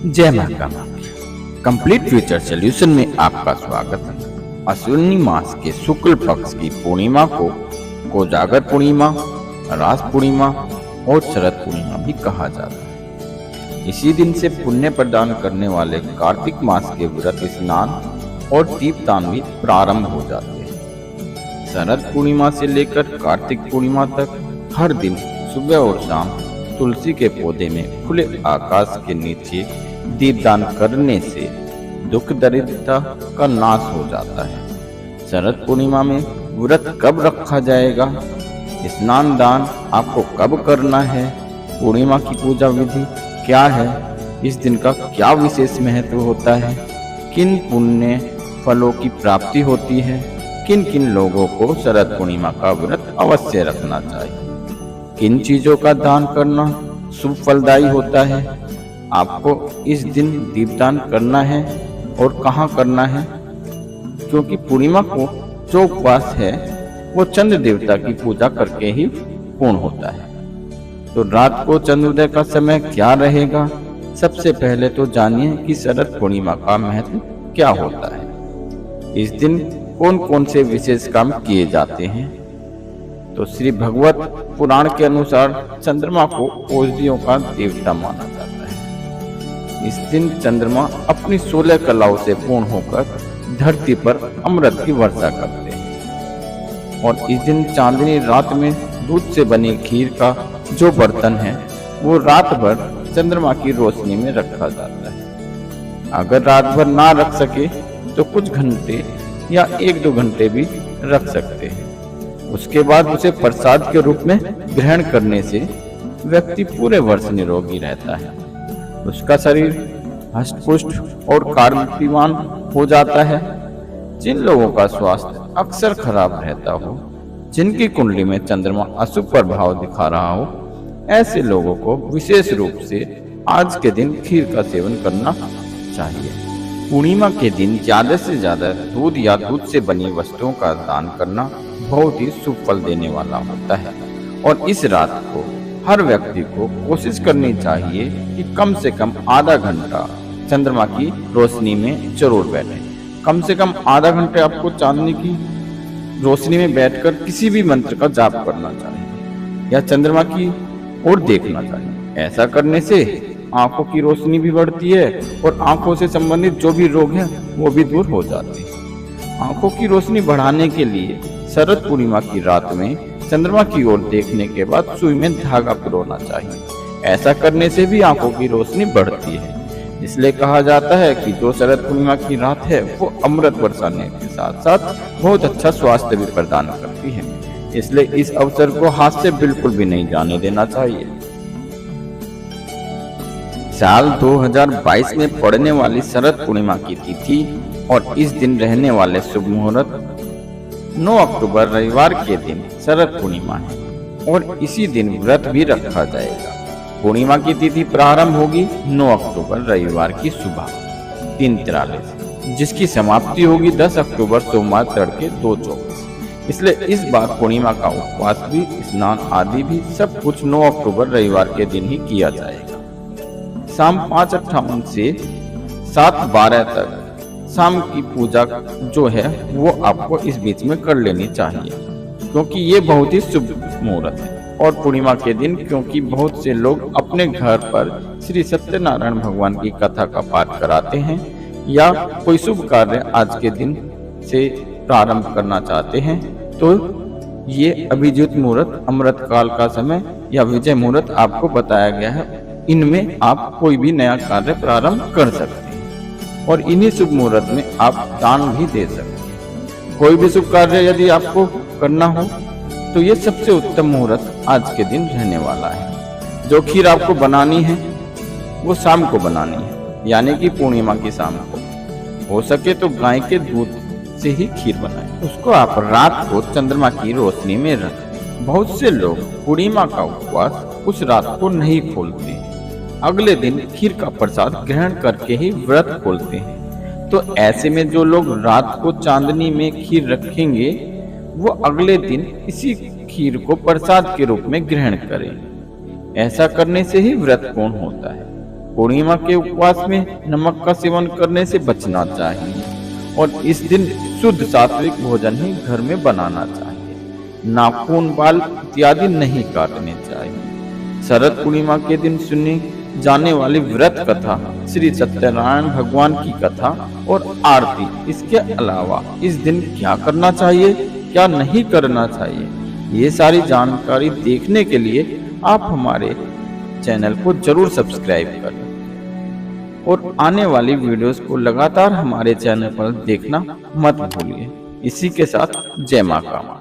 जय माता complete future solution में आपका स्वागत है। अश्विनी मास के शुक्ल पक्ष की पूर्णिमा को कोजागर पूर्णिमा, रास पूर्णिमा और शरद पूर्णिमा भी कहा जाता है। इसी दिन से पुण्य प्रदान करने वाले कार्तिक मास के व्रत, स्नान और दीपदान भी प्रारंभ हो जाते हैं। शरद पूर्णिमा से लेकर कार्तिक पूर्णिमा तक हर दिन सुबह और शाम तुलसी के पौधे में खुले आकाश के नीचे दीपदान करने से दुख दरिद्रता का नाश हो जाता है। शरद पूर्णिमा में व्रत कब रखा जाएगा, स्नान दान आपको कब करना है, पूर्णिमा की पूजा विधि क्या है, इस दिन का क्या विशेष महत्व होता है, किन पुण्य फलों की प्राप्ति होती है, किन किन लोगों को शरद पूर्णिमा का व्रत अवश्य रखना चाहिए, किन चीजों का दान करना शुभ फलदायी होता है, आपको इस दिन दीपदान करना है और कहाँ करना है, क्योंकि पूर्णिमा को जो उपवास है वो चंद्र देवता की पूजा करके ही पूर्ण होता है। तो रात को चंद्रोदय का समय क्या रहेगा, सबसे पहले तो जानिए कि शरद पूर्णिमा का महत्व क्या होता है। इस दिन कौन कौन से विशेष काम किए जाते हैं। तो श्री भगवत पुराण के अनुसार चंद्रमा को औषधियों का देवता माना जाता है। इस दिन चंद्रमा अपनी 16 कलाओं से पूर्ण होकर धरती पर अमृत की वर्षा करते हैं। और इस दिन चांदनी रात में दूध से बनी खीर का जो बर्तन है वो रात भर चंद्रमा की रोशनी में रखा जाता है। अगर रात भर ना रख सके तो कुछ घंटे या 1-2 घंटे भी रख सकते हैं। उसके बाद उसे प्रसाद के रूप में ग्रहण करने से व्यक्ति पूरे वर्ष निरोगी रहता है। उसका शरीर हष्टपुष्ट और कांतिमान हो जाता है। जिन लोगों का स्वास्थ्य अक्सर खराब रहता हो, जिनकी कुंडली में चंद्रमा अशुभ प्रभाव दिखा रहा हो, ऐसे लोगों को विशेष रूप से आज के दिन खीर का सेवन करना चाहिए। पूर्णिमा के दिन ज्यादा से ज्यादा दूध या दूध से बनी वस्तुओं का दान करना बहुत ही शुभ फल देने वाला होता है। और इस रात को हर व्यक्ति को कोशिश करनी चाहिए कि कम से कम आधा घंटा चंद्रमा की रोशनी में जरूर बैठे। कम से कम आधा घंटे आपको चांदनी की रोशनी में बैठकर किसी भी मंत्र का जाप करना चाहिए या चंद्रमा की ओर देखना चाहिए। ऐसा करने से आंखों की रोशनी भी बढ़ती है और आंखों से संबंधित जो भी रोग हैं वो भी दूर हो जाते हैं। आंखों की रोशनी बढ़ाने के लिए शरद पूर्णिमा की रात में चंद्रमा की ओर देखने के बाद सुई में धागा पिरोना चाहिए। ऐसा करने से भी आंखों की रोशनी बढ़ती है। इसलिए कहा जाता है कि जो शरद पूर्णिमा की रात है वो अमृत बरसाने के साथ साथ बहुत अच्छा स्वास्थ्य भी प्रदान करती है। इसलिए इस अवसर को हाथ से बिल्कुल भी नहीं जाने देना चाहिए। साल 2022 में पड़ने वाली शरद पूर्णिमा की तिथि और इस दिन रहने वाले शुभ मुहूर्त 9 अक्टूबर रविवार के दिन शरद पूर्णिमा है और इसी दिन व्रत भी रखा जाएगा। पूर्णिमा की तिथि प्रारंभ होगी 9 अक्टूबर रविवार की सुबह 3:43, जिसकी समाप्ति होगी 10 अक्टूबर सोमवार तड़के 2:24। इसलिए इस बार पूर्णिमा का उपवास भी, स्नान आदि भी सब कुछ 9 अक्टूबर रविवार के दिन ही किया जाएगा। शाम 5:58 से 7:12 तक शाम की पूजा जो है वो आपको इस बीच में कर लेनी चाहिए, क्योंकि ये बहुत ही शुभ मुहूर्त है। और पूर्णिमा के दिन क्योंकि बहुत से लोग अपने घर पर श्री सत्यनारायण भगवान की कथा का पाठ कराते हैं या कोई शुभ कार्य आज के दिन से प्रारंभ करना चाहते हैं, तो ये अभिजीत मुहूर्त, अमृत काल का समय या विजय मुहूर्त आपको बताया गया है। इनमें आप कोई भी नया कार्य प्रारंभ कर सकते हैं और इन्हीं शुभ मुहूर्त में आप दान भी दे सकते हैं। कोई भी शुभ कार्य यदि आपको करना हो तो ये सबसे उत्तम मुहूर्त आज के दिन रहने वाला है। जो खीर आपको बनानी है वो शाम को बनानी है, यानी कि पूर्णिमा की शाम को। हो सके तो गाय के दूध से ही खीर बनाएं। उसको आप रात को चंद्रमा की रोशनी में रखें। बहुत से लोग पूर्णिमा का उपवास उस रात को नहीं खोलते, अगले दिन खीर का प्रसाद ग्रहण करके ही व्रत खोलते हैं। तो ऐसे में जो लोग रात को चांदनी में खीर रखेंगे वो अगले दिन इसी खीर को प्रसाद के रूप में ग्रहण करें। ऐसा करने से ही व्रत पूर्ण होता है। पूर्णिमा के उपवास में नमक का सेवन करने से बचना चाहिए और इस दिन शुद्ध सात्विक भोजन ही घर में बनाना चाहिए। नाखून, बाल इत्यादि नहीं काटने चाहिए। शरद पूर्णिमा के दिन सुनी जाने वाली व्रत कथा, श्री सत्यनारायण भगवान की कथा और आरती, इसके अलावा इस दिन क्या करना चाहिए, क्या नहीं करना चाहिए, ये सारी जानकारी देखने के लिए आप हमारे चैनल को जरूर सब्सक्राइब करें और आने वाली वीडियोस को लगातार हमारे चैनल पर देखना मत भूलिए। इसी के साथ जय मां कामा।